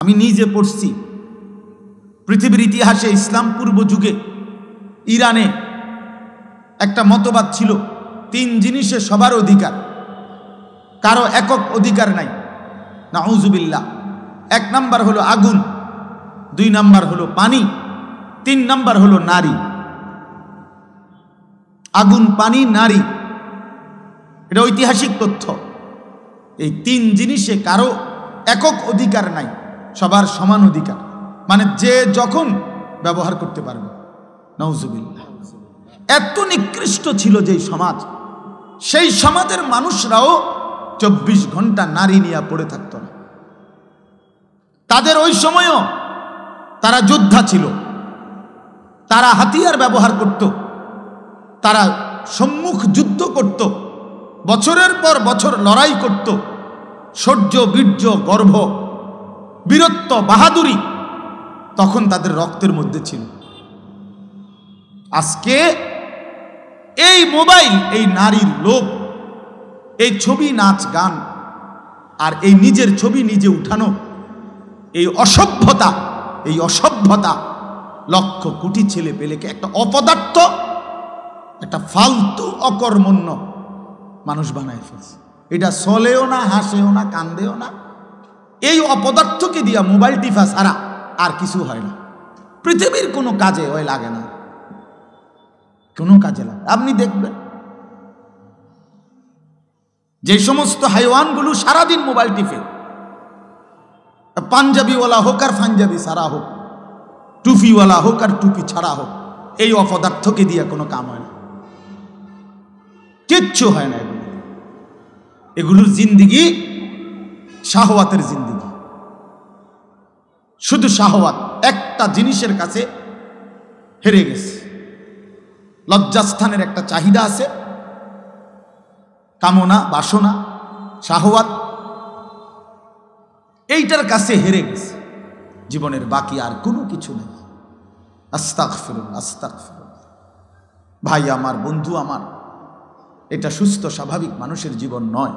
আমি নিজে পড়ছি পৃথিবীর ইতিহাসে ইসলাম পূর্ব যুগে ইরানে একটা মতবাদ ছিল, 3 জিনিসে সবার অধিকার, কারো একক অধিকার নাই। নাউজুবিল্লাহ। 1 নাম্বার হলো আগুন, 2 নাম্বার হলো পানি, 3 নাম্বার হলো নারী। আগুন, পানি, নারী, এটা ঐতিহাসিক তথ্য। এই 3 জিনিসে কারো একক অধিকার নাই, সবার সমান অধিকার, মানে যে যখন ব্যবহার করতে পারবে। নাউজুবিল্লাহ। এত নিকৃষ্ট ছিল যেই সমাজ, সেই সমাজের মানুষরাও 24 ঘন্টা নারী নিয়ে পড়ে থাকত না। তাদের ওই সময়ও তারা যোদ্ধা ছিল, তারা হাতিয়ার ব্যবহার করত, তারা সম্মুখ যুদ্ধ করত, বছরের পর বছর লড়াই করত। শৌর্য, বীর্য, গর্ভ, বীরত্ব, বাহাদুরি তখন তাদের রক্তের মধ্যে ছিল। আজকে এই মোবাইল, এই নারীর লোভ, এই ছবি, নাচ, গান, আর এই নিজের ছবি নিজে উঠানো, এই অসভ্যতা লক্ষ কোটি ছেলে পেলেকে একটা অপদার্থ, একটা ফালতু অকর্মণ্য মানুষ বানায় ফেলছে। এটা চলেও না, হাসেও না, কান্দেও না। এই অপদার্থকে দিয়া মোবাইল টিফা ছাড়া আর কিছু হয় না। পৃথিবীর কোনো কাজে ওই লাগে না, কোনো কাজে লাগে। আপনি দেখবেন যে সমস্ত হাইওয়ানগুলো সারাদিন মোবাইল টিপে, পাঞ্জাবিওয়ালা হোক আর পাঞ্জাবি ছাড়া হোক, টুপিওয়ালা হোক আর টুপি ছাড়া হোক, এই অপদার্থকে দিয়ে কোনো কাম হয় না, কিচ্ছু হয় না। এগুলোর জিন্দিগি শাহওয়াতের জিন্দিগি, শুধু শাহওয়াত। একটা জিনিসের কাছে হেরে গেছে, লজ্জাস্থানের একটা চাহিদা আছে, কামনা, বাসনা, শাহওয়াত, এইটার কাছে হেরে গেছে। জীবনের বাকি আর কোনো কিছু নেই। আস্তাগফিরুল্লাহ, আস্তাগফিরুল্লাহ। ভাই আমার, বন্ধু আমার, এটা সুস্থ স্বাভাবিক মানুষের জীবন নয়।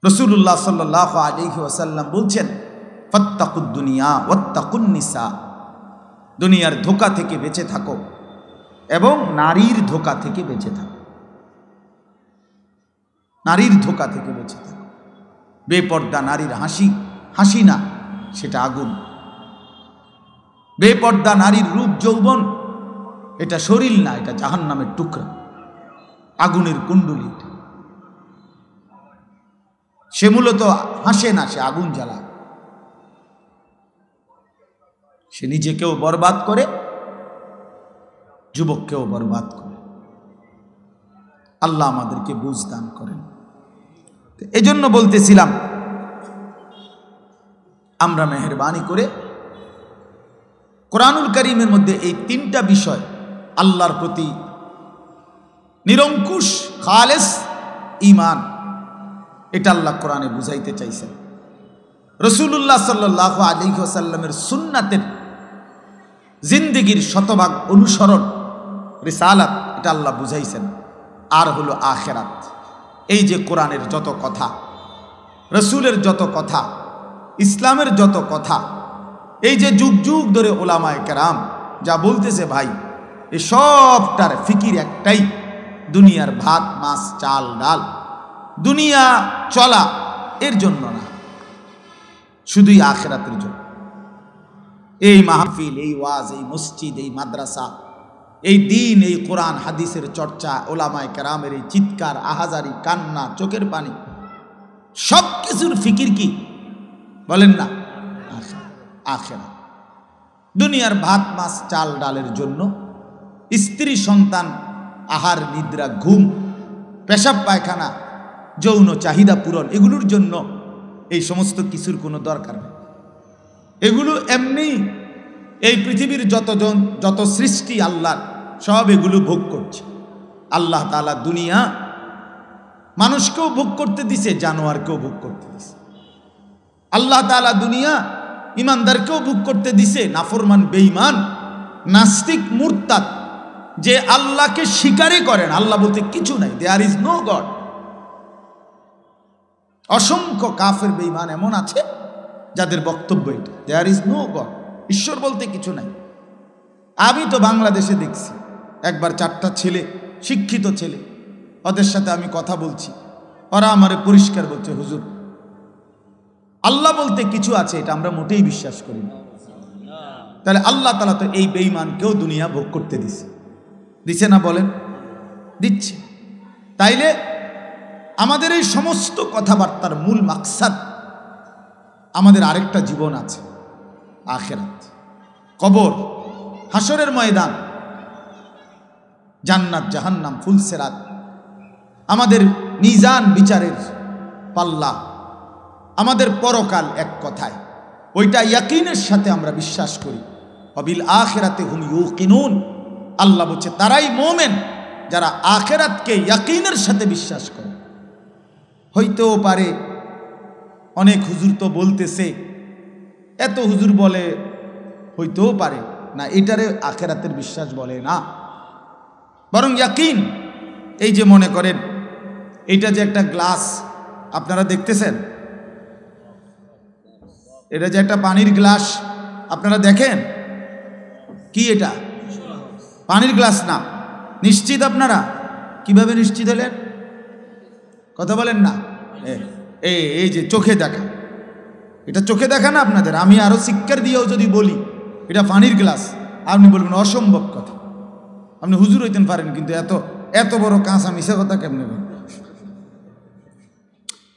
রাসূলুল্লাহ সাল্লাল্লাহু আলাইহি ওয়াসাল্লাম বলছেন, ফাত্তাকুদ দুনিয়া ওয়াত্তাকুন নিসা, দুনিয়ার ধোঁকা থেকে বেঁচে থাকো এবং নারীর ধোঁকা থেকে বেঁচে থাকো। নারীর ধোঁকা থেকে বেঁচে থাকো। বেপর্দা নারীর হাসি, হাসি না, সেটা আগুন। বেপর্দা নারীর রূপ যৌবন, এটা শরীর না, এটা জাহান্নামের টুকরা, আগুনের কুণ্ডলী। সে মূলত হাসে না, সে আগুন জ্বালায়। সে নিজেকেও বরবাদ করে, যুবককেও বরবাদ করে। আল্লাহ আমাদেরকে বুঝ দান করেন। এজন্য বলতেছিলাম, আমরা মেহেরবানি করে কোরআনুল কারীমের মধ্যে এই 3টা বিষয়, আল্লাহর প্রতি নিরঙ্কুশ খালেস ঈমান, এটা আল্লাহ কোরআনে বুঝাইতে চাইছেন। রাসূলুল্লাহ সাল্লাল্লাহু আলাইহি ওয়াসাল্লামের সুন্নাতের জিন্দেগির শতভাগ অনুসরণ, রিসালাত, এটা আল্লাহ বুঝাইছেন। আর হলো আখিরাত। এই যে কোরআনের যত কথা, রাসূলের যত কথা, ইসলামের যত কথা, এই যে যুগ যুগ ধরে ওলামায়ে কেরাম যা বলতেছে, ভাই এই সবটার ফিকির একটাই, দুনিয়ার ভাত, মাছ, চাল, ডাল, দুনিয়া চলা এর জন্য না, শুধুই আখিরাতের জন্য। এই মাহফিল, এই ওয়াজ, এই মসজিদ, এই মাদ্রাসা, এই দিন, এই কোরআন হাদিসের চর্চা, ওলামায়ে কেরামের এই চিৎকার, আহাজারি, কান্না, চোখের পানি, সব কিছুর ফিকির কি বলেন না? আখিরাত। দুনিয়ার ভাত, মাছ, চাল, ডালের জন্য, স্ত্রী, সন্তান, আহার, নিদ্রা, ঘুম, পেশাব পায়খানা, যৌন চাহিদা পূরণ, এগুলোর জন্য এই সমস্ত কিছুর কোনো দরকার নেই। এগুলো এমনি এই পৃথিবীর যত সৃষ্টি আল্লাহর, সব এগুলো ভোগ করছে। আল্লাহ তাআলা দুনিয়া মানুষকেও ভোগ করতে দিছে, জানোয়ারকেও ভোগ করতে দিছে। আল্লাহ তাআলা দুনিয়া ইমানদারকেও ভোগ করতে দিছে, নাফরমান, বেঈমান, নাস্তিক, মুরতাদ, যে আল্লাহকে স্বীকারই করেন, আল্লাহ বলতে কিছু নাই, দেয়ার ইজ নো গড, অসংখ্য কাফের বেঈমান এমন আছে যাদের বক্তব্য এটা, দেয়ার ইজ নো গড, ঈশ্বর বলতে কিছু নাই। আমি তো বাংলাদেশে দেখছি একবার 4টা ছেলে, শিক্ষিত ছেলে, ওদের সাথে আমি কথা বলছি, ওরা আমারে পরিষ্কার বলছে, হুজুর আল্লাহ বলতে কিছু আছে এটা আমরা মোটেই বিশ্বাস করি না। তাহলে আল্লাহ তাআলা তো এই বেঈমানকেও দুনিয়া ভোগ করতে দিছে না? বলেন, দিচ্ছে। তাইলে আমাদের এই সমস্ত কথাবার্তার মূল মাকসাদ, আমাদের আরেকটা জীবন আছে, আখিরাত, কবর, হাসরের ময়দান, জান্নাত জাহান্নাম, ফুলসিরাত, আমাদের মিজান বিচারের পাল্লা, আমাদের পরকাল। এক কথায় ওইটা ইয়াকিনের সাথে আমরা বিশ্বাস করি। ওয়াবিল আখিরাতি হুম ইউকিনুন, আল্লাহ বলছে তারাই মুমিন যারা আখিরাতকে ইয়াকিনের সাথে বিশ্বাস করে। হইতেও পারে অনেক হুজুর তো বলতেছে, এত হুজুর বলে, হইতেও পারে না এটারে আখিরাতের বিশ্বাস বলে না, বরং ইয়াকিন। এই যে মনে করেন এইটা যে একটা গ্লাস আপনারা দেখতেছেন, এটা যে একটা পানির গ্লাস আপনারা দেখেন, কি এটা? পানির গ্লাস না। নিশ্চিত আপনারা? কিভাবে নিশ্চিত হলেন? কথা বলেন না। এই যে চোখে দেখা, এটা চোখে দেখা না আপনাদের। আমি আরো শিক্ষার দিয়েও যদি বলি এটা পানির গ্লাস, আপনি বলবেন অসম্ভব কথা, আপনি হুজুর হইতেন পারেন, কিন্তু এত বড় কাঁচা মিশা কথা কেমনে বলেন?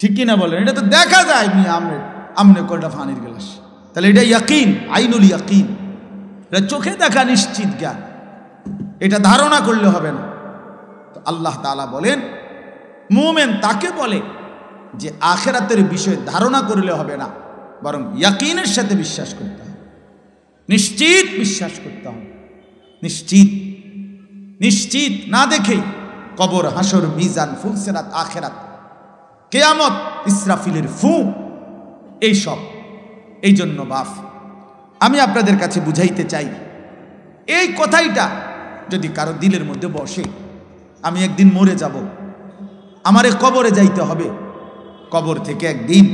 ঠিক কিনা বলেন? এটা তো দেখা যায়, আমনে কয়টা পানির গ্লাস। তাহলে এটা ইয়াকিন, আইনুল ইয়াকিন, এটা চোখে দেখা নিশ্চিত জ্ঞান, এটা ধারণা করলে হবে না। তো আল্লাহ তাআলা বলেন মুমিন তাকে বলে যে আখিরাতের বিষয়ে ধারণা করলে হবে না, বরং ইয়াকিনের সাথে বিশ্বাস করতে হবে, নিশ্চিত বিশ্বাস করতে হবে। নিশ্চিত না দেখেই কবর, হাসর, মিজান, ফুলসিরাত, আখিরাত, কিয়ামত, ইসরাফিলের ফু, এইসব। এই জন্য বাপ আমি আপনাদের কাছে বুঝাইতে চাই, এই কথাইটা যদি কারো দিলের মধ্যে বসে, আমি একদিন মরে যাব, আমারে কবরে যাইতে হবে, কবর থেকে একদিন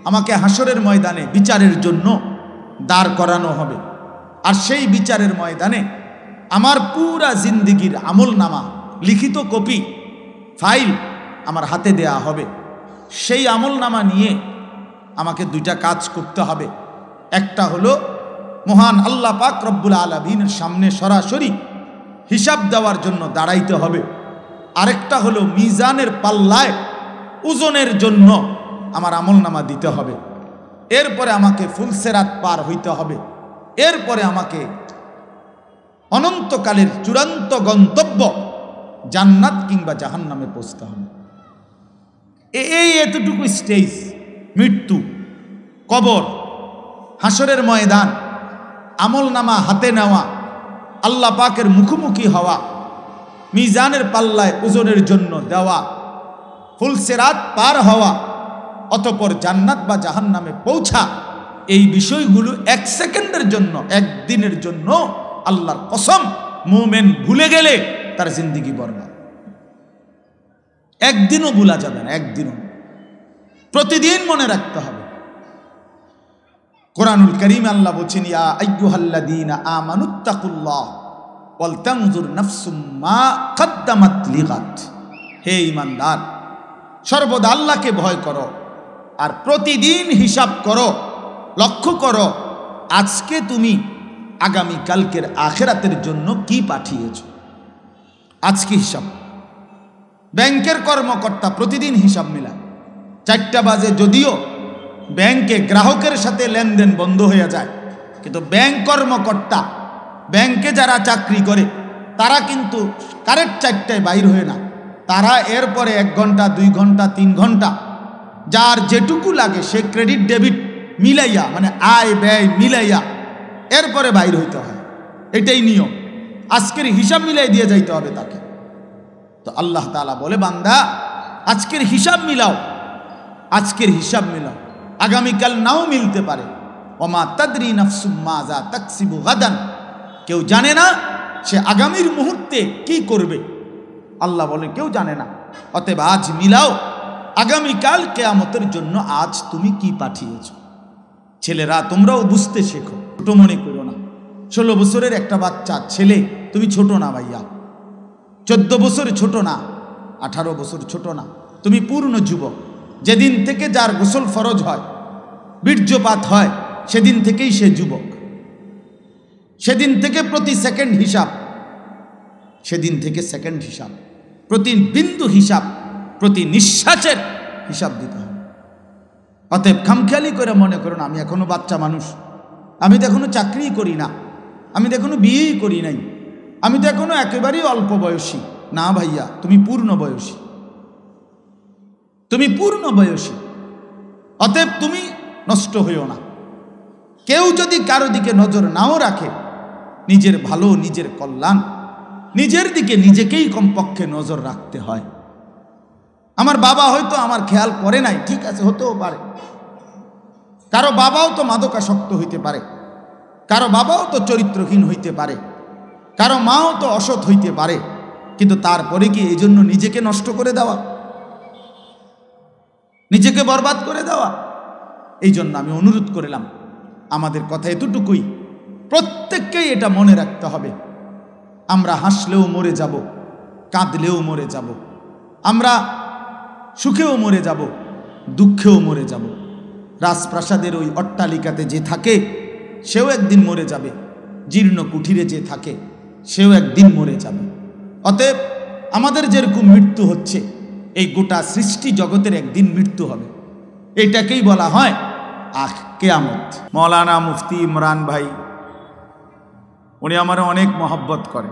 আমাকে হাসরের ময়দানে বিচারের জন্য দাঁড় করানো হবে, আর সেই বিচারের ময়দানে আমার পুরা জিন্দেগির আমল নামা, লিখিত কপি, ফাইল আমার হাতে দেয়া হবে। সেই আমল নামা নিয়ে আমাকে 2টা কাজ করতে হবে। একটা হলো মহান আল্লাহ পাক রব্বুল আলামিনের সামনে সরাসরি হিসাব দেওয়ার জন্য দাঁড়াইতে হবে। আরেকটা হলো মিজানের পাল্লায় ওজনের জন্য আমার আমলনামা দিতে হবে। এরপরে আমাকে ফুলসিরাত পার হইতে হবে। এরপরে আমাকে অনন্তকালের চূড়ান্ত গন্তব্য জান্নাত কিংবা জাহান্নামে পৌঁছতে হবে। এতটুকু স্টেজ, মৃত্যু, কবর, হাসরের ময়দান, আমলনামা হাতে নেওয়া, আল্লাহ পাকের মুখোমুখি হওয়া, মিজানের পাল্লায় ওজনের জন্য দেওয়া, ফুলসিরাত পার হওয়া, অতঃপর জান্নাত বা জাহান্নামে পৌঁছা, এই বিষয়গুলো 1 সেকেন্ডের জন্য, 1 দিনের জন্য আল্লাহর কসম মুমিন ভুলে গেলে তার জিন্দেগি বরবাদ। একদিনও ভুলা যাবে না, একদিনও, প্রতিদিন মনে রাখতে হবে। কোরআনুল কারীমে আল্লাহ বলেন, ইয়া আইয়ুহাল্লাযীনা আমানুত্তাকুল্লাহ ওয়াল তানজুর নাফসুম মা কদ্দামাত লিগাত। হে ঈমানদার, সর্বদা আল্লাহকে ভয় করো আর প্রতিদিন হিসাব করো, লক্ষ্য করো আজকে তুমি আগামী কালকের আখিরাতের জন্য কি পাঠিয়েছো। আজকে হিসাব। ব্যাংকের কর্মকর্তা প্রতিদিন হিসাব মেলায়। 4টা বাজে যদিও ব্যাংকে গ্রাহকের সাথে লেনদেন বন্ধ হয়ে যায়, কিন্তু ব্যাংক কর্মকর্তা, ব্যাংকে যারা চাকরি করে তারা কিন্তু কারেক্ট 4টায় বাইর হয়ে না, তারা এরপরে 1 ঘন্টা 2 ঘন্টা 3 ঘন্টা যার যেটুকু লাগে সে ক্রেডিট ডেবিট মিলাইয়া, মানে আয় ব্যয় মিলাইয়া এরপরে বাইর হইতে হয়। এটাই নিয়ম। আজকের হিসাব মিলাই দিয়ে যাইতে হবে তাকে। তো আল্লাহ তাআলা বলে, বান্দা আজকের হিসাব মিলাও, আজকের হিসাব মিলাও, আগামীকাল নাও মিলতে পারে। ওমা তাদরি নাফসুম মাজা তাকসিবু গাদান, কেউ জানে না সে আগামীর মুহূর্তে কি করবে। আল্লাহ বলে কেউ জানে না। অতএব আজ মিলাও, আগামীকাল কিয়ামতের জন্য আজ তুমি কি পাঠিয়েছ। ছেলেরা তোমরাও বুঝতে শেখো, ছোট মনে করো না। 16 বছরের একটা বাচ্চা ছেলে, তুমি ছোট না ভাইয়া। 14 বছর ছোট না, 18 বছর ছোট না, তুমি পূর্ণ যুবক। যেদিন থেকে যার গোসল ফরজ হয়, বীর্যপাত হয়, সেদিন থেকেই সে যুবক। সেদিন থেকে প্রতি সেকেন্ড হিসাব, সেদিন থেকে সেকেন্ড হিসাব, প্রতি বিন্দু হিসাব, প্রতি নিঃশ্বাসের হিসাব দিতে হবে। অতএব খামখেয়ালি করে মনে করুন আমি এখনো বাচ্চা মানুষ, আমি তো এখনো চাকরিই করি না, আমি তো এখনো বিয়েই করি নাই, আমি তো এখনো একেবারেই অল্প বয়সী। না ভাইয়া, তুমি পূর্ণ বয়সী, তুমি পূর্ণ বয়সী। অতএব তুমি নষ্ট হইও না। কেউ যদি কারো দিকে নজর নাও রাখে, নিজের ভালো, নিজের কল্যাণ, নিজের দিকে নিজেকেই কমপক্ষে নজর রাখতে হয়। আমার বাবা হয়তো আমার খেয়াল করে নাই, ঠিক আছে, হতেও পারে। কারো বাবাও তো মাদকাসক্ত হইতে পারে, কারো বাবাও তো চরিত্রহীন হইতে পারে, কারো মাও তো অসৎ হইতে পারে। কিন্তু তারপরে কি এই জন্য নিজেকে নষ্ট করে দেওয়া, নিজেকে বরবাদ করে দেওয়া? এই জন্য আমি অনুরোধ করলাম, আমাদের কথা এতটুকুই, প্রত্যেককেই এটা মনে রাখতে হবে। আমরা হাসলেও মরে যাব, কাঁদলেও মরে যাব, আমরা সুখেও মরে যাব, দুঃখেও মরে যাব। রাজপ্রাসাদের ওই অট্টালিকাতে যে থাকে সেও একদিন মরে যাবে, জীর্ণ কুঠিরে যে থাকে সেও একদিন মরে যাবে। অতএব আমাদের যেরকম মৃত্যু হচ্ছে, এই গোটা সৃষ্টি জগতের একদিন মৃত্যু হবে। এটাকেই বলা হয় কিয়ামত। মৌলানা মুফতি ইমরান ভাই, উনি আমার অনেক মহব্বত করে।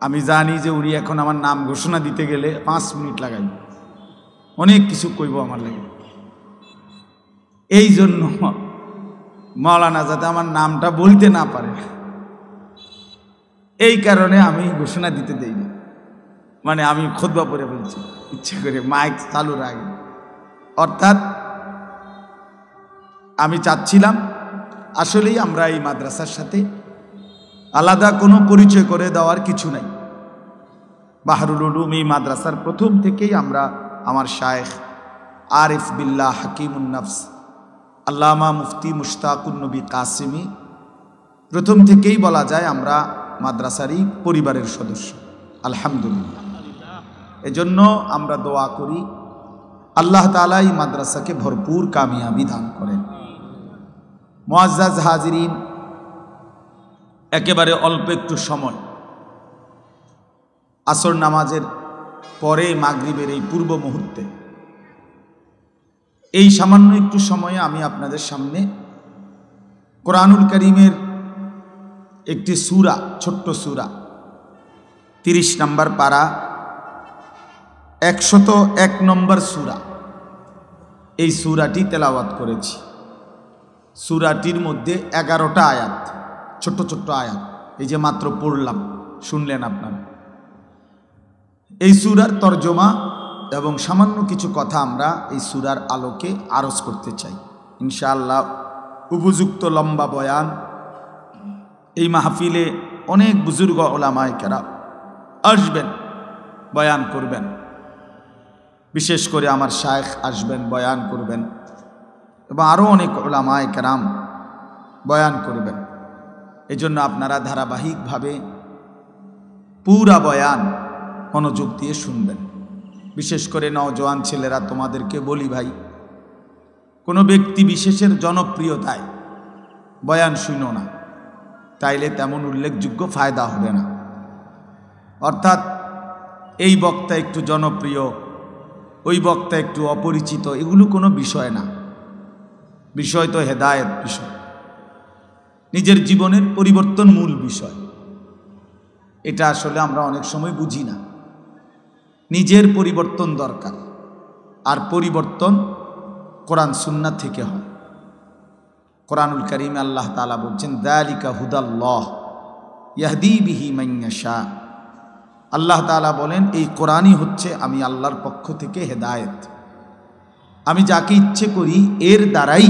আমি জানি যে উনি এখন আমার নাম ঘোষণা দিতে গেলে 5 মিনিট লাগাই, অনেক কিছু কইব আমার লাগে। এই জন্য মৌলানা যাতে আমার নামটা বলতে না পারে, এই কারণে আমি ঘোষণা দিতে দেইনি। মানে আমি খুতবা পড়ে বলছি ইচ্ছে করে, মাইক চালুর আগে। অর্থাৎ আমি চাচ্ছিলাম আসলেই আমরা এই মাদ্রাসার সাথে আলাদা কোনো পরিচয় করে দেওয়ার কিছু নাই। বাহরুল উলুম এই মাদ্রাসার প্রথম থেকেই আমরা, আমার শায়েখ আরিফ বিল্লাহ হাকিমুন নফস আল্লামা মুফতি মুশতাকুন নবী কাসিমি, প্রথম থেকেই বলা যায় আমরা মাদ্রাসারই পরিবারের সদস্য। আলহামদুলিল্লাহ। এজন্য আমরা দোয়া করি আল্লাহ তাআলা এই মাদ্রাসাকে ভরপুর কামিয়াবি দান করেন। মুআজ্জাজ হাজিরিন, একেবারে অল্প একটু সময়, আসর নামাজের পরে মাগরিবের এই পূর্ব মুহূর্তে, এই সামান্য একটু সময়ে আমি আপনাদের সামনে কোরআনুল কারীমের একটি সূরা, ছোট্ট সূরা, 30 নম্বর পারা, 101 নম্বর সূরা, এই সূরাটি তেলাওয়াত করেছি। সূরাটির মধ্যে 11টা আয়াত, ছোট্ট ছোট্ট আয়াত, এই যে মাত্র পড়লাম, শুনলেন আপনারা। এই সূরার তরজমা এবং সামান্য কিছু কথা আমরা এই সূরার আলোকে আরজ করতে চাই ইনশাআল্লাহ। উপযুক্ত লম্বা বয়ান, এই মাহফিলে অনেক বুজুর্গ ওলামায়ে কেরাম আসবেন, বয়ান করবেন। বিশেষ করে আমার শায়েখ আসবেন, বয়ান করবেন, এবং আরও অনেক ওলামায়ে কেরাম বয়ান করবেন। এজন্য আপনারা ধারাবাহিকভাবে পুরা বয়ান মনোযোগ দিয়ে শুনবেন। বিশেষ করে নওজোয়ান ছেলেরা, তোমাদেরকে বলি ভাই, কোনো ব্যক্তি বিশেষের জনপ্রিয়তায় বয়ান শুনো না, তাইলে তেমন উল্লেখযোগ্য ফায়দা হবে না। অর্থাৎ এই বক্তা একটু জনপ্রিয়, ওই বক্তা একটু অপরিচিত, এগুলো কোনো বিষয় না। বিষয় তো হেদায়েত বিষয়, নিজের জীবনের পরিবর্তন মূল বিষয়। এটা আসলে আমরা অনেক সময় বুঝি না। নিজের পরিবর্তন দরকার, আর পরিবর্তন কোরআন সুন্নাহ থেকে হয়। কোরআনুল কারীমে আল্লাহ তাআলা বলছেন, যালিকা হুদাল্লাহ ইয়াহদি বিহি মান ইয়াশা। আল্লাহ তাআলা বলেন, এই কোরআনই হচ্ছে আমি আল্লাহর পক্ষ থেকে হেদায়েত। আমি যাকে ইচ্ছে করি এর দ্বারাই,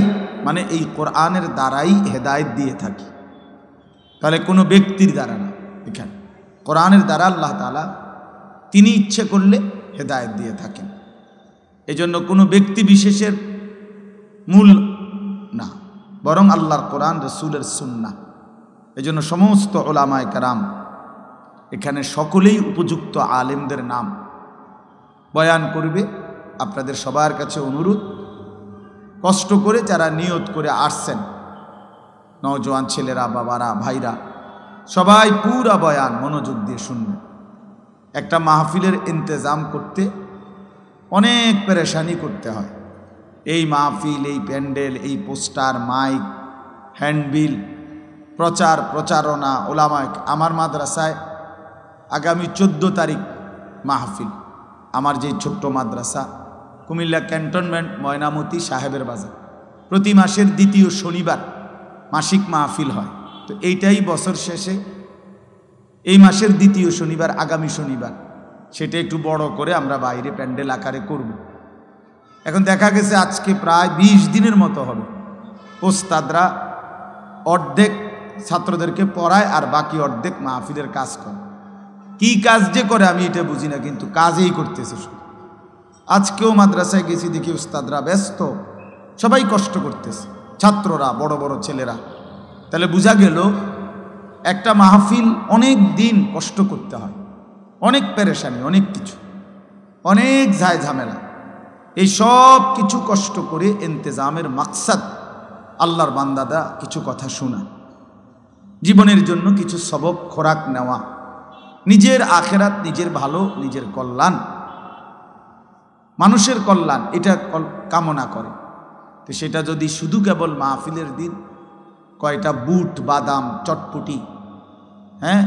মানে এই কোরআনের দ্বারাই হেদায়েত দিয়ে থাকি। তাহলে কোনো ব্যক্তির দ্বারা না, এখানে কোরআনের দ্বারা আল্লাহ তাআলা তিনি ইচ্ছে করলে হেদায়েত দিয়ে থাকেন। এজন্য কোনো ব্যক্তি বিশেষের মূল না, বরং আল্লাহর কোরআন, রাসূলের সুন্নাহ। এজন্য সমস্ত উলামায়ে কেরাম এখানে সকলেই উপযুক্ত আলেমদের নাম বয়ান করবে। আপনাদের সবার কাছে অনুরোধ, কষ্ট করে যারা নিয়ত করে আসছেন, নওজোয়ান ছেলেরা, বাবারা, ভাইরা, সবাই পুরা বয়ান মনোযোগ দিয়ে শুনবেন। একটা মাহফিলের ইন্তজাম করতে অনেক পেরেশানি করতে হয়। এই মাহফিল, এই প্যান্ডেল, এই পোস্টার, মাইক, হ্যান্ডবিল, প্রচার প্রচারণা, ওলামায়ে। আমার মাদ্রাসায় আগামী 14 তারিখ মাহফিল। আমার যে ছোট্ট মাদ্রাসা কুমিল্লা ক্যান্টনমেন্ট ময়নামতি সাহেবের বাজার, প্রতি মাসের দ্বিতীয় শনিবার মাসিক মাহফিল হয়। তো এইটাই বছর শেষে এই মাসের দ্বিতীয় শনিবার, আগামী শনিবার, সেটা একটু বড় করে আমরা বাইরে প্যান্ডেল আকারে করব। এখন দেখা গেছে আজকে প্রায় 20 দিনের মতো হবে। ওস্তাদরা অর্ধেক ছাত্রদেরকে পড়ায় আর বাকি অর্ধেক মাহফিলের কাজ করে। কি কাজ যে করে আমি এটা বুঝি না, কিন্তু কাজেই করতেছে শুধু। আজকেও মাদ্রাসায় গেছি, দেখি উস্তাদরা ব্যস্ত, সবাই কষ্ট করতেছে, ছাত্ররা, বড় বড় ছেলেরা। তাহলে বোঝা গেল একটা মাহফিল অনেক দিন কষ্ট করতে হয়, অনেক পেরেশানি, অনেক কিছু, অনেক ঝায় ঝামেলা। এই সব কিছু কষ্ট করে ইন্তেজামের মাকসাদ আল্লাহর বান্দাদা কিছু কথা শোনা, জীবনের জন্য কিছু সবক খোরাক নেওয়া, নিজের আখেরাত, নিজের ভালো, নিজের কল্যাণ, মানুষের কল্যাণ, এটা কামনা করে। তো সেটা যদি শুধু কেবল মাহফিলের দিন কয়টা বুট, বাদাম, চটপটি, হ্যাঁ,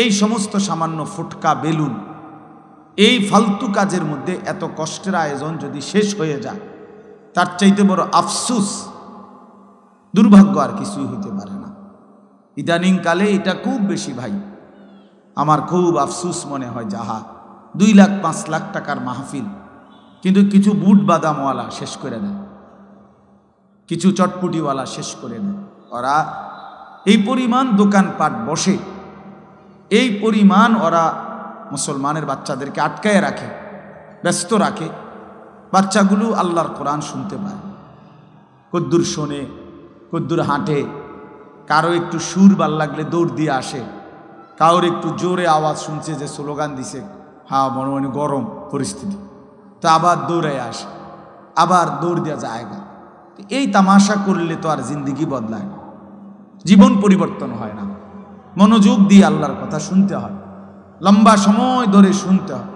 এই সমস্ত সামান্য ফুটকা, বেলুন, এই ফালতু কাজের মধ্যে এত কষ্টের আয়োজন যদি শেষ হয়ে যায়, তার চাইতে বড় আফসুস, দুর্ভাগ্য আর কিছুই হইতে পারে না। ইদানিং কালে এটা খুব বেশি ভাই, আমার খুব আফসুস মনে হয়। যাহা 2 লাখ 5 লাখ টাকার মাহফিল, কিন্তু কিছু বুট বাদামওয়ালা শেষ করে দেয়, কিছু চটপুটিওয়ালা শেষ করে দেয়। ওরা এই পরিমাণ দোকানপাট বসে, এই পরিমাণ ওরা মুসলমানের বাচ্চাদেরকে আটকায় রাখে, ব্যস্ত রাখে। বাচ্চাগুলো আল্লাহর কোরআন শুনতে পায়, কদ্দুর শোনে, কদ্দুর হাঁটে, কারো একটু সুর ভাল লাগলে দৌড় দিয়ে আসে, কারোর একটু জোরে আওয়াজ শুনছে যে স্লোগান দিছে, হ্যাঁ মনে মনে গরম পরিস্থিতি, তো আবার দৌড়ে আসে, আবার দৌড় দেওয়া জায়গা। এই তামাশা করলে তো আর জিন্দিগি বদলায় না, জীবন পরিবর্তন হয় না। মনোযোগ দিয়ে আল্লাহর কথা শুনতে হয়, লম্বা সময় ধরে শুনতে হয়।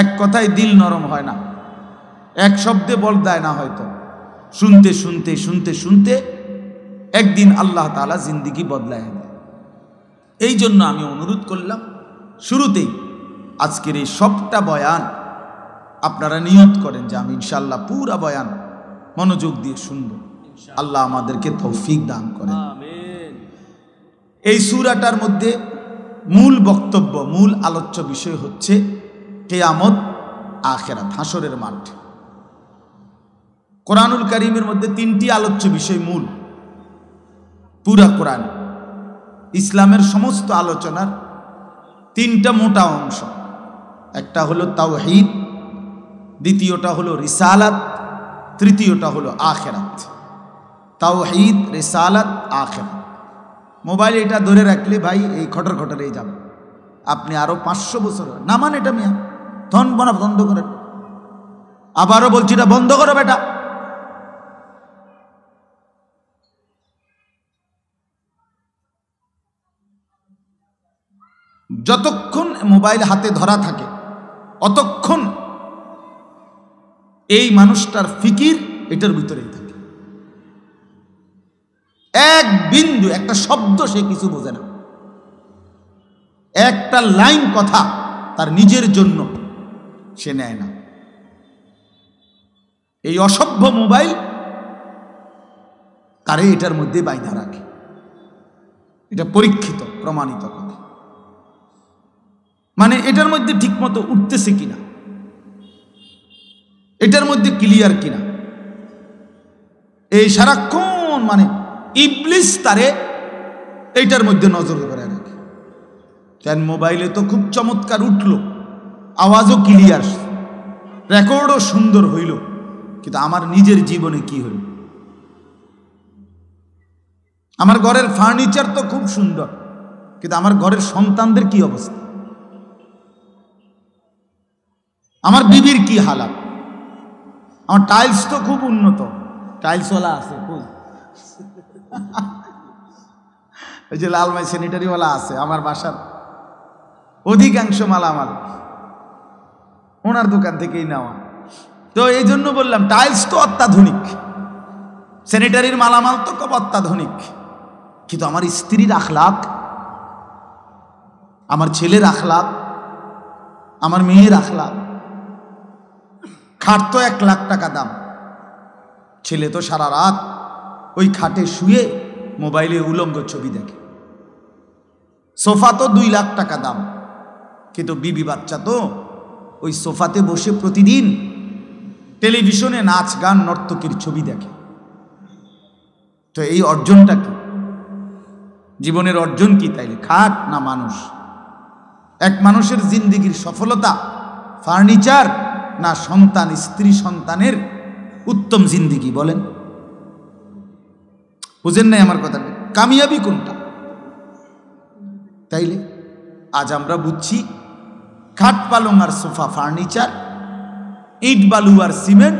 এক কথায় দিল নরম হয় না, এক শব্দে বদলায় না, হয়তো শুনতে শুনতে শুনতে শুনতে একদিন আল্লাহ তাআলা জিন্দিগি বদলায় দেয়। এই জন্য আমি অনুরোধ করলাম শুরুতেই আজকের এই সবটা বয়ান আপনারা নিয়ত করেন যে আমি ইনশাআল্লাহ পুরা বয়ান মনোযোগ দিয়ে শুনব। আল্লাহ আমাদেরকে তৌফিক দান করেন। এই সূরাটার মধ্যে মূল বক্তব্য, মূল আলোচ্য বিষয় হচ্ছে কিয়ামত, আখিরাত, হাসরের মাঠ। কোরআনুল কারীমের মধ্যে 3টি আলোচ্য বিষয় মূল, পুরা কোরআন। ইসলামের সমস্ত আলোচনার 3টা মোটা অংশ, একটা হলো তাওহীদ, দ্বিতীয়টা হলো রিসালাত, তৃতীয়টা হলো আখিরাত। তাওহীদ, রিসালাত, আখিরাত। মোবাইল এটা ধরে রাখলে ভাই এই খটর খটরেই যাবে। আপনি আরো 500 বছর না মানে এটা মিয়া ধন বনা বন্ধ করেন। আবারও বলছি এটা বন্ধ করো বেটা। যতক্ষণ মোবাইল হাতে ধরা থাকে অতক্ষণ এই মানুষটার ফিকির এটার ভিতরেই থাকে। এক বিন্দু, একটা শব্দ সে কিছু বোঝে না, একটা লাইন কথা তার নিজের জন্য সে নেয় না। এই অসভ্য মোবাইল তারে এটার মধ্যে বাইধা রাখে। এটা পরীক্ষিত, প্রমাণিত কথা। মানে এটার মধ্যে ঠিক মতো উঠতেছে কিনা, এটার মধ্যে ক্লিয়ার কিনা, এই সারাক্ষণ মানে ইবলিস তারে এইটার মধ্যে নজর করে রাখে। কেন মোবাইলে তো খুব চমৎকার উঠলো, আওয়াজও ক্লিয়ার, রেকর্ডও সুন্দর হইল, কিন্তু আমার নিজের জীবনে কি হইল? আমার ঘরের ফার্নিচার তো খুব সুন্দর, কিন্তু আমার ঘরের সন্তানদের কি অবস্থা? আমার বিবির কি হালাত? আমার টাইলস তো খুব উন্নত, টাইলসওয়ালা আছে, ওই যে লালমাই স্যানিটারিওয়ালা আছে আমার বাসার অধিকাংশ মালামাল ওনার দোকান থেকেই নেওয়া। তো এই জন্য বললাম টাইলস তো অত্যাধুনিক, স্যানিটারির মালামাল তো খুব অত্যাধুনিক, কিন্তু আমার স্ত্রীর আখলাক, আমার ছেলের আখলাক, আমার মেয়ের আখলাক। খাট তো 1 লাখ টাকা দাম, ছেলে তো সারা রাত ওই খাটে শুয়ে মোবাইলে উলঙ্গ ছবি দেখে। সোফা তো 2 লাখ টাকা দাম, কিন্তু বিবি বাচ্চা তো ওই সোফাতে বসে প্রতিদিন টেলিভিশনে নাচ গান নর্তকীর ছবি দেখে। তো এই অর্জনটা কি? জীবনের অর্জন কি তাইলে? খাট না মানুষ? এক মানুষের জিন্দেগির সফলতা ফার্নিচার না সন্তান, স্ত্রী সন্তানের উত্তম জিন্দেগি? বলেন, বুঝেন নাই আমার কথা? কামিয়াবি কোনটা? তাইলে আজ আমরা বুঝছি খাট পালং আর সোফা ফার্নিচার, ইট বালু আর সিমেন্ট,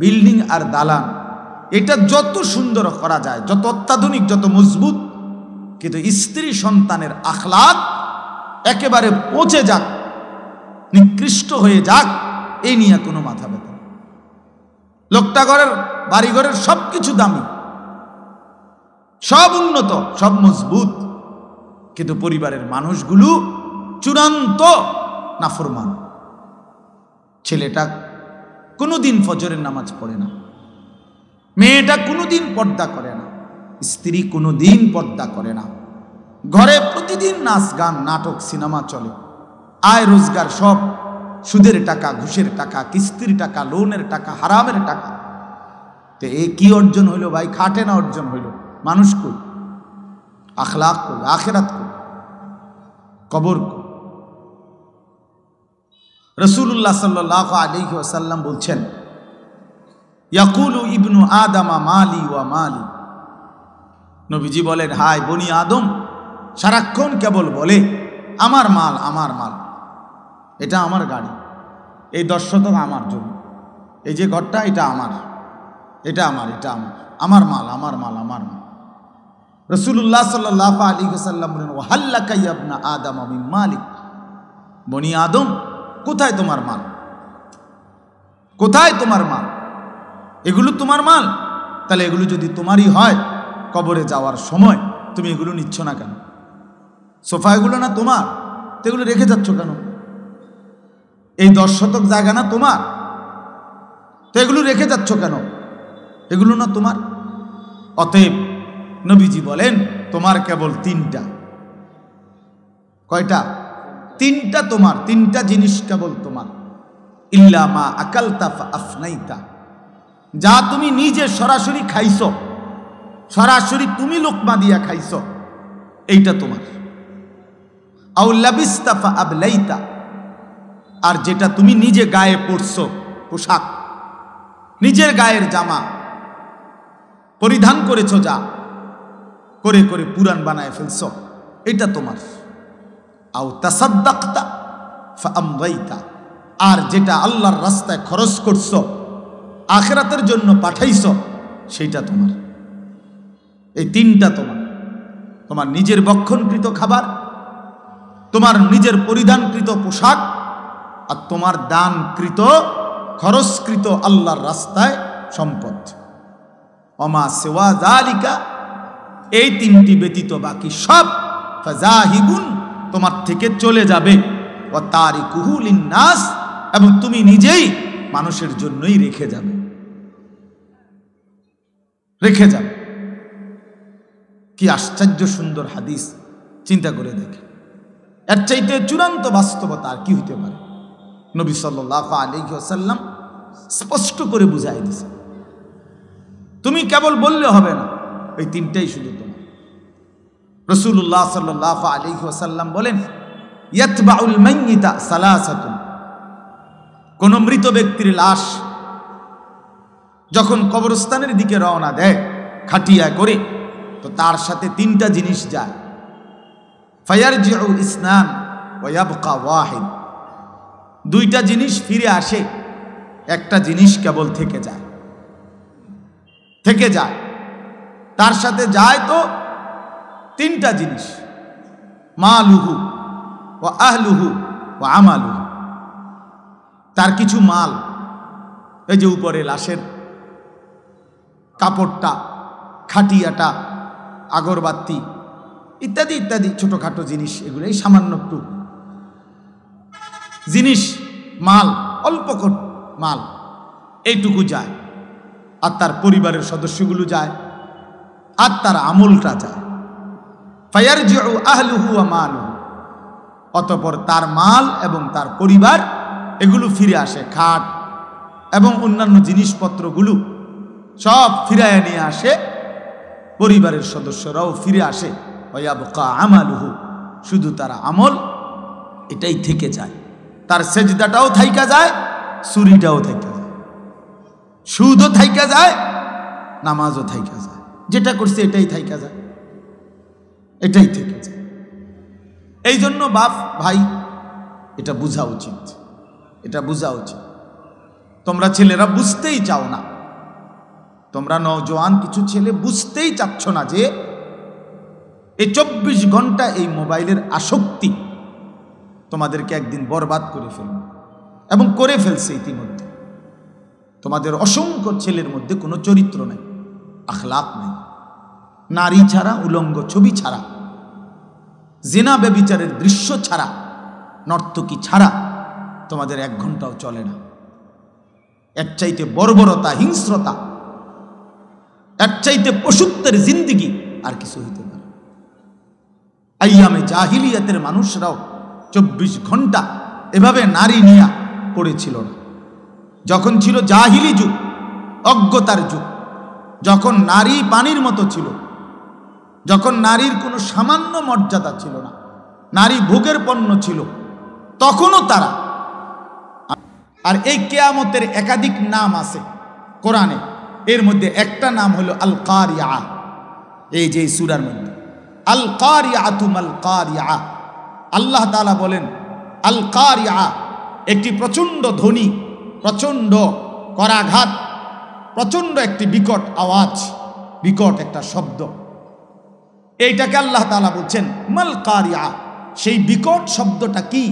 বিল্ডিং আর দালান, এটা যত সুন্দর করা যায়, যত অত্যাধুনিক, যত মজবুত, কিন্তু স্ত্রী সন্তানের আখলাক একেবারে পচে যাক, নিকৃষ্ট হয়ে যাক, এই নিয়ে কোনো মাথা ব্যথা। লোকটা ঘরের বাড়িঘরের সব কিছু দামি, সব উন্নত, সব মজবুত, কিন্তু পরিবারের মানুষগুলো চূড়ান্ত নাফরমান। ছেলেটা কোনোদিন ফজরের নামাজ পড়ে না, মেয়েটা কোনোদিন পর্দা করে না, স্ত্রী কোনোদিন পর্দা করে না, ঘরে প্রতিদিন নাচ গান নাটক সিনেমা চলে, আয় রোজগার সব সুদের টাকা, ঘুষের টাকা, কিস্তির টাকা, লোনের টাকা, হারামের টাকা। তো এ কি অর্জন হইল ভাই? খাটে না অর্জন হইল? মানুষ কই? আখলাক কই? আখেরাত কই? কবর কই? রাসূলুল্লাহ সাল্লাল্লাহু আলাইহি ওয়াসাল্লাম বলছেন, ইয়াকুলু ইবনু আদামা মালি ওয়া মালি। নবীজি বলেন, হায় বনি আদম সারাক্ষণ কেবল বলে আমার মাল, আমার মাল, এটা আমার গাড়ি, এই 10 শতক আমার জমি, এই যে ঘরটা এটা আমার, এটা আমার, এটা আমার, আমার মাল, আমার মাল, আমার মাল। রাসূলুল্লাহ সাল্লাল্লাহু আলাইহি ওয়াসাল্লাম বলেন, ওয়াহাল্লাকা ইয়া ইবনা আদম মিন মালিক। বনি আদম, কোথায় তোমার মাল? কোথায় তোমার মাল? এগুলো তোমার মাল? তাহলে এগুলো যদি তোমারই হয়, কবরে যাওয়ার সময় তুমি এগুলো নিচ্ছ না কেন? সোফা এগুলো না তোমার, তো এগুলো রেখে যাচ্ছ কেন? এই 10 শতক জায়গা না তোমার, তো এগুলো রেখে যাচ্ছ কেন? এগুলো না তোমার। অতএব নবীজি বলেন, তোমার কেবল 3টা। কয়টা? 3টা তোমার, 3টা জিনিস কেবল তোমার। ইল্লা মা আকালতা ফা আফনাইতা, যা তুমি নিজে সরাসরি খাইছো, সরাসরি তুমি লোকমা দিয়া খাইছো, এইটা তোমার। আও লাবিস্তা ফা আবলাইতা, আর যেটা তুমি নিজে গায়ে পরছো, পোশাক, নিজের গায়ের জামা পরিধান করেছো, যা করে করে পুরান বানায় ফেলছো, এটা তোমার। আও তাসাদ্দাকতা ফা আমদাইতা, আর যেটা আল্লাহর রাস্তায় খরচ করছো, আখিরাতের জন্য পাঠাইছো, সেইটা তোমার। এই 3টা তোমার। তোমার নিজের বক্ষণকৃত খাবার, তোমার নিজের পরিধানকৃত পোশাক, আর তোমার দানকৃত, খরচকৃত আল্লাহর রাস্তায় সম্পদ। ওমা সিওয়া যালিকা, এই 3টি ব্যতীত বাকি সব ফাযাহিবুন, তোমার থেকে চলে যাবে। ওয়া তারিকুহু লিন্নাস, এবং তুমি নিজেই মানুষের জন্যই রেখে যাবে, রেখে যাবে। কি আশ্চর্য সুন্দর হাদিস, চিন্তা করে দেখে। এর চাইতে চূড়ান্ত বাস্তবতা আর কি হইতে পারে? নবী সাল্লাল্লাহু আলাইহি ওয়াসাল্লাম স্পষ্ট করে বুঝাই দিয়েছে, তুমি কেবল বললে হবে না, এই 3টাই শুধু তোমার। রাসূলুল্লাহ সাল্লাল্লাহু আলাইহি ওয়াসাল্লাম বলেন, ইয়াতবাউল মাইয়িতা সালাসাতুন, কোন মৃত ব্যক্তির লাশ যখন কবরস্থানের দিকে রওনা দেয় খাটিয়া করে, তো তার সাথে তিনটা জিনিস যায়। ফায়ারজিউ ইসনান ওয়া ইয়াবকা ওয়াহিদ, দুইটা জিনিস ফিরে আসে, একটা জিনিস কেবল থেকে যায়। তার সাথে যায় তো তিনটা জিনিস, মালুহু ওয়া আহলুহু ওয়া আমালুহু। তার কিছু মাল, এই যে উপরে লাশের কাপড়টা, খাটিয়াটা, আগরবাতি ইত্যাদি ইত্যাদি ছোটখাটো জিনিস, এগুলো এই সামান্য একটু জিনিস, মাল, অল্প মাল, এইটুকু যায়। আর তার পরিবারের সদস্যগুলো যায়, আর তার আমলটা যায়। ফায়ারজিউ আহলুহু ওয়া মালুহু, অতঃপর তার মাল এবং তার পরিবার এগুলো ফিরে আসে। খাট এবং অন্যান্য জিনিসপত্রগুলো সব ফিরায় নিয়ে আসে, পরিবারের সদস্যরাও ফিরে আসে। ওয়া ইয়াবকা আমালুহু, শুধু তার আমল এটাই থেকে যায়। তার সেজদাটাও থাইকা যায়, চুরিটাও থাইকা যায়, সুদও থাইকা যায়, নামাজও থাইকা যায়, যেটা করছে এটাই থাইকা যায়, এটাই থেকে যায়। এই জন্য বাপ ভাই এটা বোঝা উচিত, এটা বোঝা উচিত। তোমরা ছেলেরা বুঝতেই চাও না, তোমরা নওজোয়ান কিছু ছেলে বুঝতেই চাচ্ছ না যে এই 24 ঘন্টা এই মোবাইলের আসক্তি তোমাদেরকে একদিন বরবাদ করে ফেলবে, এবং করে ফেলছে ইতিমধ্যে। তোমাদের অসংখ্য ছেলের মধ্যে কোনো চরিত্র নাই, আখলাক নাই, নারী ছাড়া, উলঙ্গ ছবি ছাড়া, জিনা ব্যভিচারের দৃশ্য ছাড়া, নর্তকী ছাড়া তোমাদের 1 ঘন্টাও চলে না। এর চাইতে বর্বরতা, হিংস্রতা, এর চাইতে পশুত্বের জিন্দিগি আর কিছু হইতে পারে। আইয়ামে জাহিলিয়াতের মানুষরাও 24 ঘন্টা এভাবে নারী নিয়া পড়েছিল না। যখন ছিল জাহিলি যুগ, অজ্ঞতার যুগ, যখন নারী পানির মতো ছিল, যখন নারীর কোনো সামান্য মর্যাদা ছিল না, নারী ভোগের পণ্য ছিল, তখনও তারা। আর এই কিয়ামতের একাধিক নাম আছে কোরআনে, এর মধ্যে একটা নাম হলো আল কারিয়া। এই যে সূরার মধ্যে আল কারিয়াতু মাল কারিয়া, আল্লাহ তাআলা বলেন আল কারিয়া একটি প্রচণ্ড ধ্বনি, প্রচণ্ড করাঘাত, প্রচণ্ড একটি বিকট আওয়াজ, বিকট একটা শব্দ। এইটাকে আল্লাহ তাআলা বলছেন মাল কারিয়া, সেই বিকট শব্দটা কি?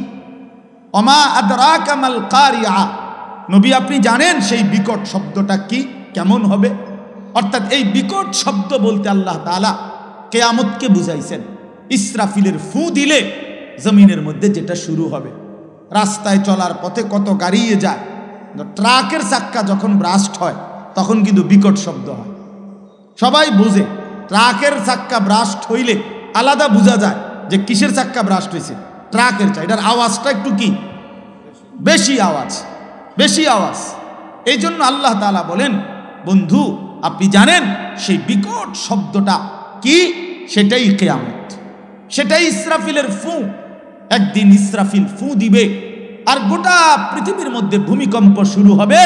ওমা আদরাকা মাল কারিয়া, নবী আপনি জানেন সেই বিকট শব্দটা কি, কেমন হবে? অর্থাৎ এই বিকট শব্দ বলতে আল্লাহ তাআলা কিয়ামতকে বুঝাইছেন। ইসরাফিলের ফু দিলে জমিনের মধ্যে যেটা শুরু হবে। রাস্তায় চলার পথে কত গাড়িয়ে যায়, ট্রাকের চাক্কা যখন ব্রাস্ট হয় তখন কিন্তু বিকট শব্দ হয়। সবাই বুঝে ট্রাকের চাক্কা ব্রাস্ট হইলে আলাদা বোঝা যায় যে কিসের চাক্কা ব্রাস্ট হয়েছে, ট্রাকের চাই, এটার আওয়াজটা একটু কি বেশি আওয়াজ, বেশি আওয়াজ। এই জন্য আল্লাহ তাআলা বলেন বন্ধু আপনি জানেন সেই বিকট শব্দটা কি? সেটাই কিয়ামত, সেটাই ইসরাফিলের ফু। একদিন ইসরাফিল ফু দিবে আর গোটা পৃথিবীর মধ্যে ভূমিকম্প শুরু হবে,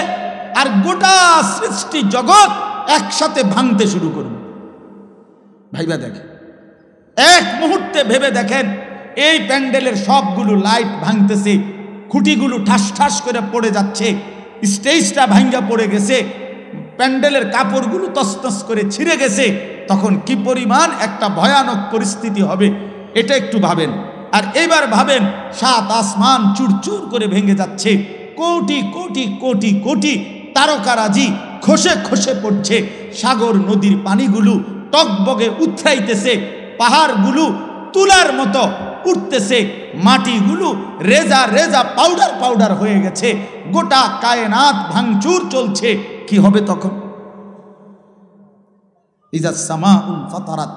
আর গোটা সৃষ্টি জগৎ একসাথে ভাঙতে শুরু করবে। ভাইবা দেখেন, এক মুহূর্তে ভেবে দেখেন, এই প্যান্ডেলের সবগুলো লাইট ভাঙতেছে, খুঁটিগুলো ঠাস ঠাস করে পড়ে যাচ্ছে, স্টেজটা ভাঙ্গা পড়ে গেছে, প্যান্ডেলের কাপড়গুলো তছনছ করে ছিঁড়ে গেছে, তখন কি পরিমাণ একটা ভয়ানক পরিস্থিতি হবে এটা একটু ভাবেন। আর এবার ভাবেন 7 আসমান চুরচুর করে ভেঙে যাচ্ছে, কোটি কোটি কোটি কোটি তারকারাজি খসে খসে পড়ছে, সাগর নদীর পানিগুলো টকবগে উথরাইতেছে, পাহাড়গুলো তুলার মতো উঠতেছে, মাটিগুলো রেজা রেজা পাউডার পাউডার হয়ে গেছে, গোটা কায়নাত ভাঙচুর চলছে। কি হবে তখন? ইযা সামাউন ফাতারাত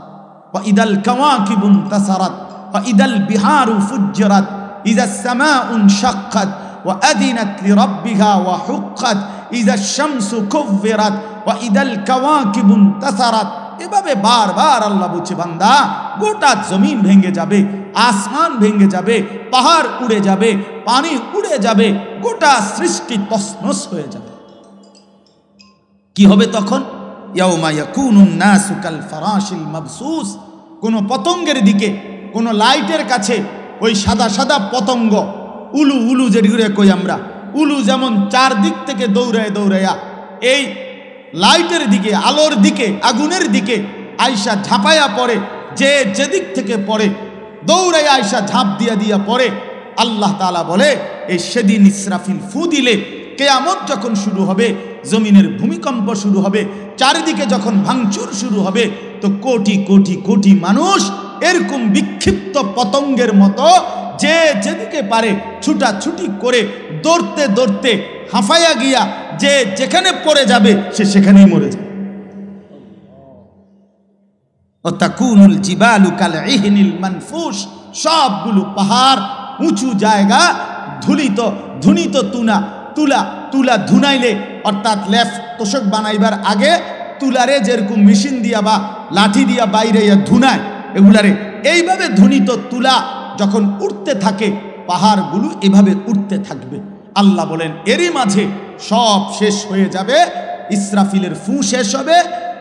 ওয়া ইদাল কাওয়াকিবুন তাসারাত ওয়া ইদাল বিহারু ফুজ্জিরাত ইযা সামাউন শাক্কাত ওয়া আদিনাত লিরাব্বিহা ওয়া হুক্কাত ইযা শামসু কুব্বিরাত ওয়া ইদাল কাওয়াকিবুন তাসারাত। এভাবে বারবার আল্লাহ বলছে, বান্দা গোটা জমিন ভেঙে যাবে, আসমান ভেঙে যাবে, পাহাড় উড়ে যাবে, পানি উড়ে যাবে, গোটা সৃষ্টি তছনছ হয়ে যাবে। কি হবে তখন? ইয়াউমা ইয়াকুনুন নাসু কাল ফারাশিল মাবসুস। কোন পতঙ্গের দিকে, কোন লাইটের কাছে ওই সাদা সাদা পতঙ্গ, উলু উলু যেগুলো কই আমরা, উলু যেমন চারদিক থেকে দৌড়ায় দৌড়াইয়া এই লাইটের দিকে, আলোর দিকে, আগুনের দিকে আয়সা ঝাঁপাইয়া পড়ে, যে যেদিক থেকে পড়ে দৌড়াইয়া আয়সা ঝাঁপ দিয়া দিয়া পড়ে। আল্লাহ তাআলা বলে, এই সেদিন ইসরাফিল ফু দিলে, কিয়ামত যখন শুরু হবে, জমিনের ভূমিকম্প শুরু হবে, চারিদিকে যখন ভাঙচুর শুরু হবে, তো কোটি কোটি কোটি মানুষ এরকম বিক্ষিপ্ত পতঙ্গের মতো যে যেদিকে পারে ছুটাছুটি করে দৌড়তে দৌড়তে হাঁফাইয়া গিয়া যে যেখানে পড়ে যাবে সে সেখানেই মরে যাবে। ওয়াতাকুনুল জিবালু কালইহনিল মানফুশ। সবগুলো পাহাড়, উঁচু জায়গা ধুলিত ধুনিত তুলা ধুনাইলে, অর্থাৎ লেফ তোষক বানাইবার আগে তুলারে যেরকম মেশিন দিয়া বা লাঠি দিয়া বাইরে ধুনায়, এগুলারে এইভাবে ধুনিত তুলা যখন উঠতে থাকে, পাহাড়গুলো এভাবে উঠতে থাকবে। আল্লাহ বলেন এরই মাঝে সব শেষ হয়ে যাবে, ইসরাফিলের ফু শেষ হবে,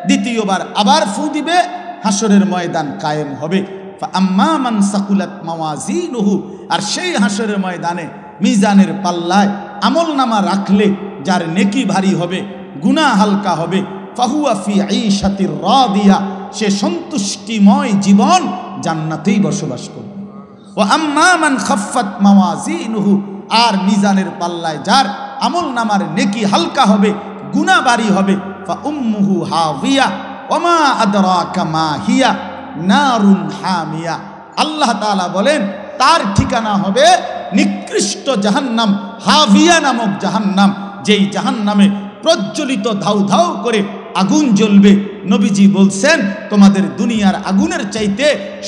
দ্বিতীয়বার আবার ফু দিবে, হাসরের ময়দান কায়েম হবে। ফাআম্মা মান সাকুলাত মাওয়াজিনুহু। আর সেই হাসরের ময়দানে মিজানের পাল্লায় আমলনামা রাখলে যার নেকি ভারী হবে, গুনাহ হালকা হবে, ফাহুয়া ফি ঈশাতির রাদিয়া। সে সন্তুষ্টিময় জীবন জান্নাতেই বসবাস করবে। ওয়া আম্মা মান খাফফাত মাওয়াজিনুহু। আর মিজানের পাল্লায় যার আমলনামার নেকি হালকা হবে, গুনাহ ভারী হবে, ফা উম্মুহু হাওয়িয়া ওয়া মা আদরাকা মা হিয়া নারুন হামিয়া। আল্লাহ তাআলা বলেন তার ঠিকানা হবে নিকৃষ্ট জাহান্নাম, হাভিয়া নামক জাহান্নাম, যেই জাহান্নামে প্রজ্বলিত ধাউ ধাউ করে আগুন জ্বলবে। নবীজি বলছেন তোমাদের দুনিয়ার আগুনের চাইতে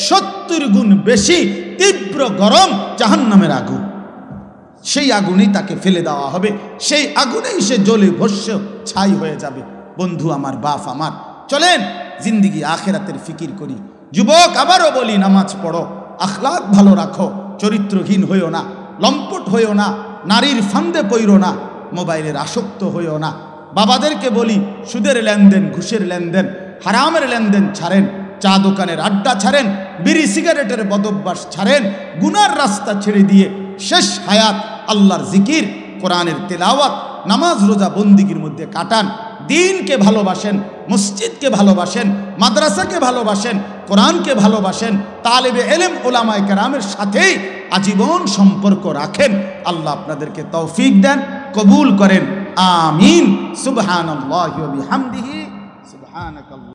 70 গুণ বেশি তীব্র গরম জাহান্নামের আগুন। সেই আগুনেই তাকে ফেলে দেওয়া হবে, সেই আগুনেই সে জ্বলে ভস্য ছাই হয়ে যাবে। বন্ধু আমার, বাপ আমার, চলেন জিন্দিগি আখেরাতের ফিকির করি। যুবক, আবারও বলি, নামাজ পড়ো, আখলাক ভালো রাখো, চরিত্রহীন হইও না, লম্পট হইও না, নারীর ফান্দে পইরো না, মোবাইলের আসক্ত হইও না। বাবাদেরকে বলি, সুদের লেনদেন, ঘুষের লেনদেন, হারামের লেনদেন ছাড়েন, চা দোকানের আড্ডা ছাড়েন, বিড়ি সিগারেটের বদভ্যাস ছাড়েন, গুনার রাস্তা ছেড়ে দিয়ে শেষ হায়াত আল্লাহর জিকির, কোরআনের তেলাওয়াত, নামাজ রোজা বন্দিগির মধ্যে কাটান। দিনকে ভালোবাসেন, মসজিদকে ভালোবাসেন, মাদ্রাসাকে ভালোবাসেন, কোরআনকে ভালোবাসেন, তালেবে এলেম ওলামায়ে কেরামের সাথেই আজীবন সম্পর্ক রাখেন। আল্লাহ আপনাদেরকে তৌফিক দেন, কবুল করেন। আমিন। সুবহানাল্লাহি ওয়া বিহামদিহি। সুবহানাকাল্লাহ।